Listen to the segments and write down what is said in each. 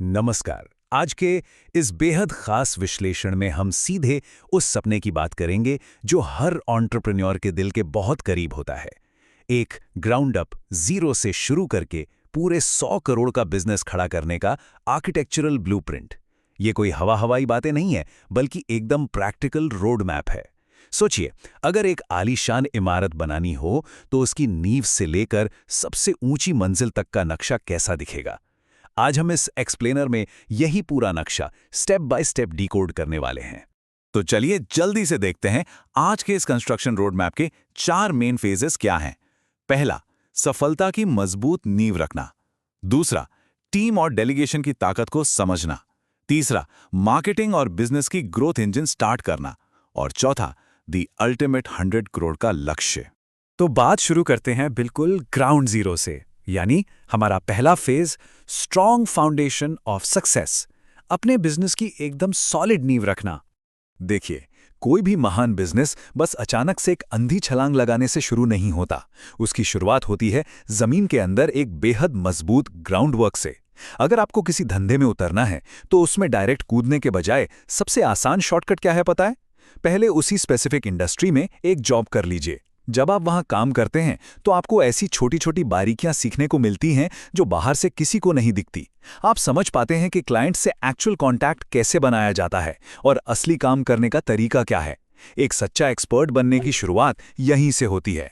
नमस्कार। आज के इस बेहद खास विश्लेषण में हम सीधे उस सपने की बात करेंगे जो हर एंटरप्रेन्योर के दिल के बहुत करीब होता है। एक ग्राउंड अप जीरो से शुरू करके पूरे 100 करोड़ का बिजनेस खड़ा करने का आर्किटेक्चरल ब्लूप्रिंट। ये कोई हवाई बातें नहीं है, बल्कि एकदम प्रैक्टिकल रोड मैप है। सोचिए, अगर एक आलीशान इमारत बनानी हो तो उसकी नींव से लेकर सबसे ऊंची मंजिल तक का नक्शा कैसा दिखेगा। आज हम इस एक्सप्लेनर में यही पूरा नक्शा स्टेप बाय स्टेप डिकोड करने वाले हैं। तो चलिए जल्दी से देखते हैं आज के इस कंस्ट्रक्शन रोड मैप के 4 मेन फेजेस क्या हैं। पहला, सफलता की मजबूत नींव रखना। दूसरा, टीम और डेलीगेशन की ताकत को समझना। तीसरा, मार्केटिंग और बिजनेस की ग्रोथ इंजन स्टार्ट करना। और चौथा, द अल्टीमेट 100 करोड़ का लक्ष्य। तो बात शुरू करते हैं बिल्कुल ग्राउंड जीरो से, यानी हमारा पहला phase, strong foundation of success. अपने बिजनेस की एकदम सॉलिड नींव रखना। देखिए, कोई भी महान बिजनेस बस अचानक से एक अंधी छलांग लगाने से शुरू नहीं होता। उसकी शुरुआत होती है जमीन के अंदर एक बेहद मजबूत ग्राउंड वर्क से। अगर आपको किसी धंधे में उतरना है तो उसमें डायरेक्ट कूदने के बजाय सबसे आसान शॉर्टकट क्या है पता है? पहले उसी स्पेसिफिक इंडस्ट्री में एक जॉब कर लीजिए। जब आप वहां काम करते हैं तो आपको ऐसी छोटी छोटी बारीकियां सीखने को मिलती हैं जो बाहर से किसी को नहीं दिखती। आप समझ पाते हैं कि क्लाइंट से एक्चुअल कॉन्टैक्ट कैसे बनाया जाता है और असली काम करने का तरीका क्या है। एक सच्चा एक्सपर्ट बनने की शुरुआत यहीं से होती है।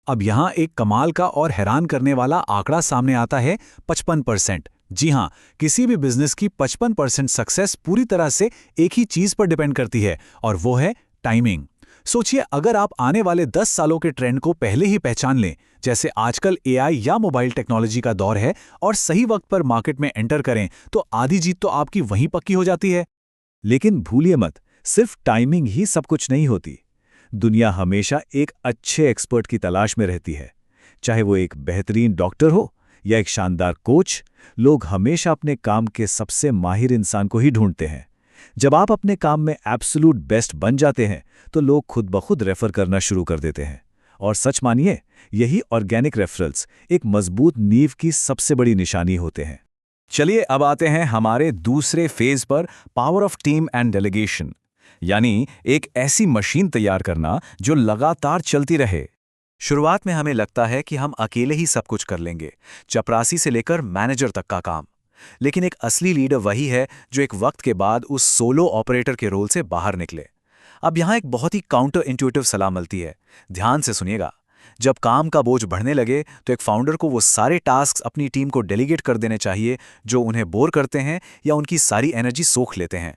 अब यहां एक कमाल का और हैरान करने वाला आंकड़ा सामने आता है, 55%। जी हां, किसी भी बिजनेस की 55% सक्सेस पूरी तरह से एक ही चीज पर डिपेंड करती है, और वो है टाइमिंग। सोचिए, अगर आप आने वाले 10 सालों के ट्रेंड को पहले ही पहचान लें, जैसे आजकल एआई या मोबाइल टेक्नोलॉजी का दौर है, और सही वक्त पर मार्केट में एंटर करें, तो आधी जीत तो आपकी वहीं पक्की हो जाती है। लेकिन भूलिए मत, सिर्फ टाइमिंग ही सब कुछ नहीं होती। दुनिया हमेशा एक अच्छे एक्सपर्ट की तलाश में रहती है। चाहे वो एक बेहतरीन डॉक्टर हो या एक शानदार कोच, लोग हमेशा अपने काम के सबसे माहिर इंसान को ही ढूंढते हैं। जब आप अपने काम में एब्सोल्यूट बेस्ट बन जाते हैं तो लोग खुद ब खुद रेफर करना शुरू कर देते हैं। और सच मानिए, यही ऑर्गेनिक रेफरल्स एक मजबूत नींव की सबसे बड़ी निशानी होते हैं। चलिए अब आते हैं हमारे दूसरे फेज पर, power of team and delegation, यानी एक ऐसी मशीन तैयार करना जो लगातार चलती रहे। शुरुआत में हमें लगता है कि हम अकेले ही सब कुछ कर लेंगे, चपरासी से लेकर मैनेजर तक का काम। लेकिन एक असली लीडर वही है जो एक वक्त के बाद उस सोलो ऑपरेटर के रोल से बाहर निकले। अब यहां एक बहुत ही काउंटर इंट्यूटिव सलाह मिलती है, ध्यान से सुनिएगा। जब काम का बोझ बढ़ने लगे तो एक फाउंडर को वो सारे टास्क अपनी टीम को डेलीगेट कर देने चाहिए जो उन्हें बोर करते हैं या उनकी सारी एनर्जी सोख लेते हैं।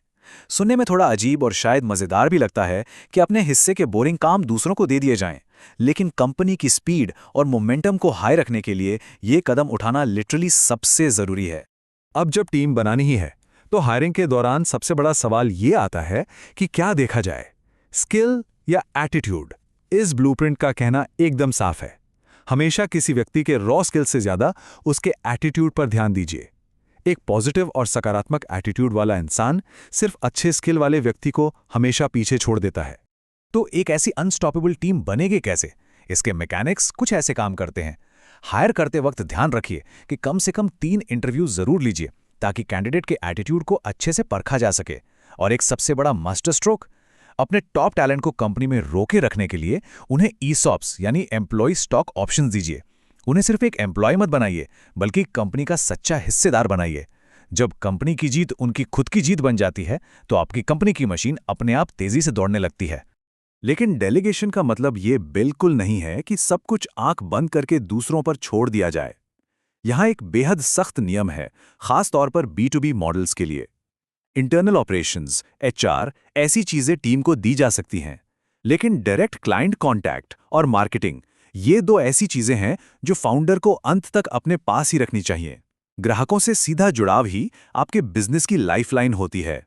सुनने में थोड़ा अजीब और शायद मजेदार भी लगता है कि अपने हिस्से के बोरिंग काम दूसरों को दे दिए जाएं, लेकिन कंपनी की स्पीड और मोमेंटम को हाई रखने के लिए ये कदम उठाना लिटरली सबसे जरूरी है। अब जब टीम बनानी ही है तो हायरिंग के दौरान सबसे बड़ा सवाल ये आता है कि क्या देखा जाए, स्किल या एटीट्यूड। इस ब्लूप्रिंट का कहना एकदम साफ है, हमेशा किसी व्यक्ति के रॉ स्किल से ज्यादा उसके एटीट्यूड पर ध्यान दीजिए। एक पॉजिटिव और सकारात्मक एटीट्यूड वाला इंसान सिर्फ अच्छे स्किल वाले व्यक्ति को हमेशा पीछे छोड़ देता है। तो एक ऐसी अनस्टॉपेबल टीम बनेगी कैसे? इसके मैकेनिक्स कुछ ऐसे काम करते हैं। हायर करते वक्त ध्यान रखिए कि कम से कम 3 इंटरव्यू जरूर लीजिए ताकि कैंडिडेट के एटीट्यूड को अच्छे से परखा जा सके। और एक सबसे बड़ा मास्टर स्ट्रोक, अपने टॉप टैलेंट को कंपनी में रोके रखने के लिए उन्हें ईसॉप्स यानी एम्प्लॉय स्टॉक ऑप्शंस दीजिए। उन्हें सिर्फ एक एम्प्लॉय मत बनाइए, बल्कि कंपनी का सच्चा हिस्सेदार बनाइए। जब कंपनी की जीत उनकी खुद की जीत बन जाती है तो आपकी कंपनी की मशीन अपने आप तेजी से दौड़ने लगती है। लेकिन डेलीगेशन का मतलब ये बिल्कुल नहीं है कि सब कुछ आंख बंद करके दूसरों पर छोड़ दिया जाए। यहां एक बेहद सख्त नियम है, खास तौर पर B2B मॉडल्स के लिए। इंटरनल ऑपरेशंस, HR, ऐसी चीजें टीम को दी जा सकती हैं, लेकिन डायरेक्ट क्लाइंट कॉन्टैक्ट और मार्केटिंग, ये 2 ऐसी चीजें हैं जो फाउंडर को अंत तक अपने पास ही रखनी चाहिए। ग्राहकों से सीधा जुड़ाव ही आपके बिजनेस की लाइफलाइन होती है।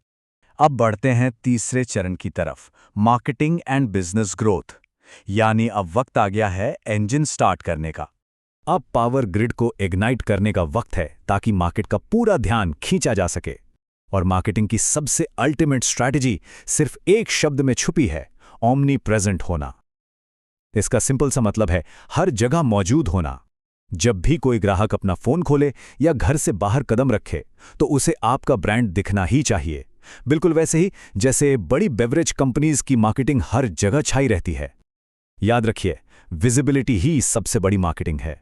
अब बढ़ते हैं तीसरे चरण की तरफ, मार्केटिंग एंड बिजनेस ग्रोथ। यानी अब वक्त आ गया है इंजन स्टार्ट करने का। अब पावर ग्रिड को इग्नाइट करने का वक्त है ताकि मार्केट का पूरा ध्यान खींचा जा सके। और मार्केटिंग की सबसे अल्टीमेट स्ट्रैटेजी सिर्फ एक शब्द में छुपी है, ओमनी प्रेजेंट होना। इसका सिंपल सा मतलब है हर जगह मौजूद होना। जब भी कोई ग्राहक अपना फोन खोले या घर से बाहर कदम रखे तो उसे आपका ब्रांड दिखना ही चाहिए, बिल्कुल वैसे ही जैसे बड़ी बेवरेज कंपनीज की मार्केटिंग हर जगह छाई रहती है। याद रखिए, विजिबिलिटी ही सबसे बड़ी मार्केटिंग है।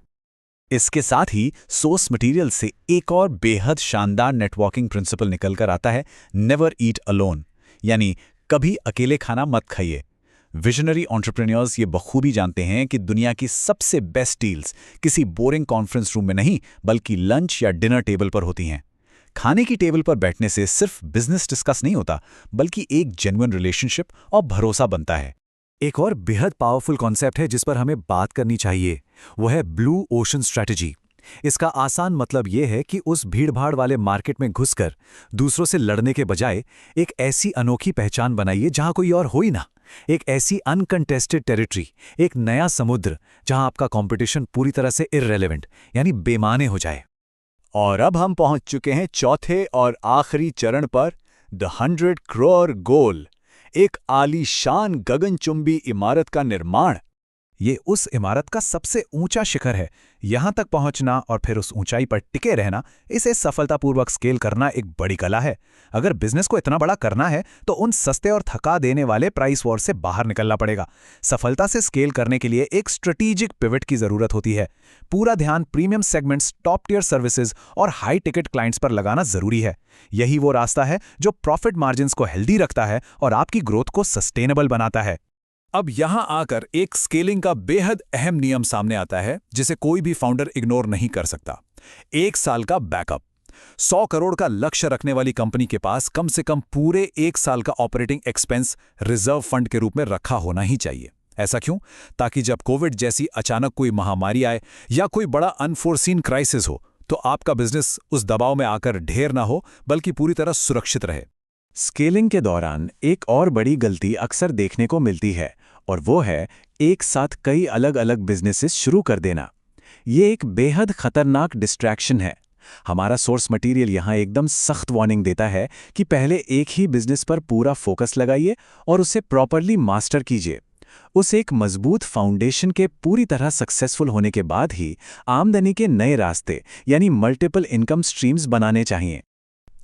इसके साथ ही सोर्स मटेरियल से एक और बेहद शानदार नेटवर्किंग प्रिंसिपल निकलकर आता है, नेवर ईट अलोन, यानी कभी अकेले खाना मत खाइए। विजनरी एंटरप्रेन्योर्स ये बखूबी जानते हैं कि दुनिया की सबसे बेस्ट डील्स किसी बोरिंग कॉन्फ्रेंस रूम में नहीं बल्कि लंच या डिनर टेबल पर होती हैं। खाने की टेबल पर बैठने से सिर्फ बिजनेस डिस्कस नहीं होता बल्कि एक जेन्युइन रिलेशनशिप और भरोसा बनता है। एक और बेहद पावरफुल कॉन्सेप्ट है जिस पर हमें बात करनी चाहिए, वो है ब्लू ओशन स्ट्रैटेजी। इसका आसान मतलब ये है कि उस भीड़भाड़ वाले मार्केट में घुसकर दूसरों से लड़ने के बजाय एक ऐसी अनोखी पहचान बनाइए जहां कोई और हो ही ना, एक ऐसी अनकंटेस्टेड टेरिटरी, एक नया समुद्र जहां आपका कंपटीशन पूरी तरह से इररेलेवेंट यानी बेमाने हो जाए। और अब हम पहुंच चुके हैं चौथे और आखिरी चरण पर, द 100 करोड़ गोल, एक आलीशान गगनचुंबी इमारत का निर्माण। ये उस इमारत का सबसे ऊंचा शिखर है। यहां तक पहुंचना और फिर उस ऊंचाई पर टिके रहना, इसे सफलतापूर्वक स्केल करना एक बड़ी कला है। अगर बिजनेस को इतना बड़ा करना है तो उन सस्ते और थका देने वाले प्राइस वॉर से बाहर निकलना पड़ेगा। सफलता से स्केल करने के लिए एक स्ट्रेटेजिक पिवट की जरूरत होती है। पूरा ध्यान premium segments, top tier services और हाई टिकट क्लाइंट्स पर लगाना जरूरी है। यही वो रास्ता है जो प्रॉफिट मार्जिन्स को हेल्दी रखता है और आपकी ग्रोथ को सस्टेनेबल बनाता है। अब यहां आकर एक स्केलिंग का बेहद अहम नियम सामने आता है जिसे कोई भी फाउंडर इग्नोर नहीं कर सकता। 1 साल का बैकअप। 100 करोड़ का लक्ष्य रखने वाली कंपनी के पास कम से कम पूरे 1 साल का ऑपरेटिंग एक्सपेंस रिजर्व फंड के रूप में रखा होना ही चाहिए। ऐसा क्यों? ताकि जब कोविड जैसी अचानक कोई महामारी आए या कोई बड़ा अनफोर्सीन क्राइसिस हो तो आपका बिजनेस उस दबाव में आकर ढेर ना हो बल्कि पूरी तरह सुरक्षित रहे। स्केलिंग के दौरान एक और बड़ी गलती अक्सर देखने को मिलती है और वो है एक साथ कई अलग अलग बिजनेसेस शुरू कर देना। ये एक बेहद खतरनाक डिस्ट्रैक्शन है। हमारा सोर्स मटेरियल यहाँ एकदम सख्त वार्निंग देता है कि पहले एक ही बिजनेस पर पूरा फोकस लगाइए और उसे प्रॉपरली मास्टर कीजिए। उस एक मजबूत फाउंडेशन के पूरी तरह सक्सेसफुल होने के बाद ही आमदनी के नए रास्ते यानी मल्टीपल इनकम स्ट्रीम्स बनाने चाहिए।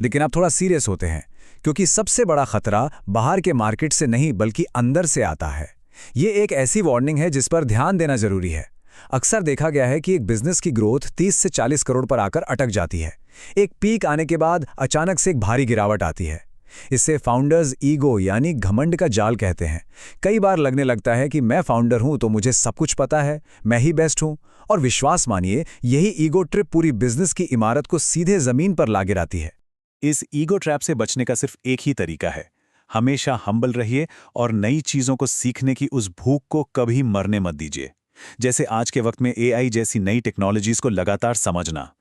लेकिन आप थोड़ा सीरियस होते हैं क्योंकि सबसे बड़ा खतरा बाहर के मार्केट से नहीं बल्कि अंदर से आता है। ये एक ऐसी वार्निंग है जिस पर ध्यान देना जरूरी है। अक्सर देखा गया है कि एक बिजनेस की ग्रोथ 30 से 40 करोड़ पर आकर अटक जाती है। एक पीक आने के बाद अचानक से एक भारी गिरावट आती है। इससे फाउंडर्स ईगो यानी घमंड का जाल कहते हैं। कई बार लगने लगता है कि मैं फाउंडर हूं तो मुझे सब कुछ पता है, मैं ही बेस्ट हूं। और विश्वास मानिए, यही ईगो ट्रिप पूरी बिजनेस की इमारत को सीधे जमीन पर ला गिराती है। इस ईगो ट्रैप से बचने का सिर्फ एक ही तरीका है, हमेशा हम्बल रहिए और नई चीजों को सीखने की उस भूख को कभी मरने मत दीजिए। जैसे आज के वक्त में एआई जैसी नई टेक्नोलॉजीज को लगातार समझना।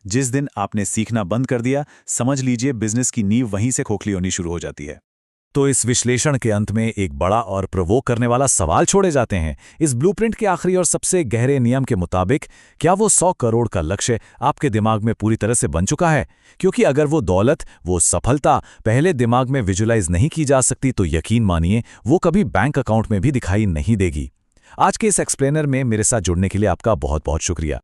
जिस दिन आपने सीखना बंद कर दिया, समझ लीजिए बिजनेस की नींव वहीं से खोखली होनी शुरू हो जाती है। तो इस विश्लेषण के अंत में एक बड़ा और प्रोवोक करने वाला सवाल छोड़े जाते हैं। इस ब्लूप्रिंट के आखिरी और सबसे गहरे नियम के मुताबिक क्या वो 100 करोड़ का लक्ष्य आपके दिमाग में पूरी तरह से बन चुका है? क्योंकि अगर वो दौलत, वो सफलता पहले दिमाग में विजुलाइज नहीं की जा सकती तो यकीन मानिए वो कभी बैंक अकाउंट में भी दिखाई नहीं देगी। आज के इस एक्सप्लेनर में मेरे साथ जुड़ने के लिए आपका बहुत बहुत शुक्रिया।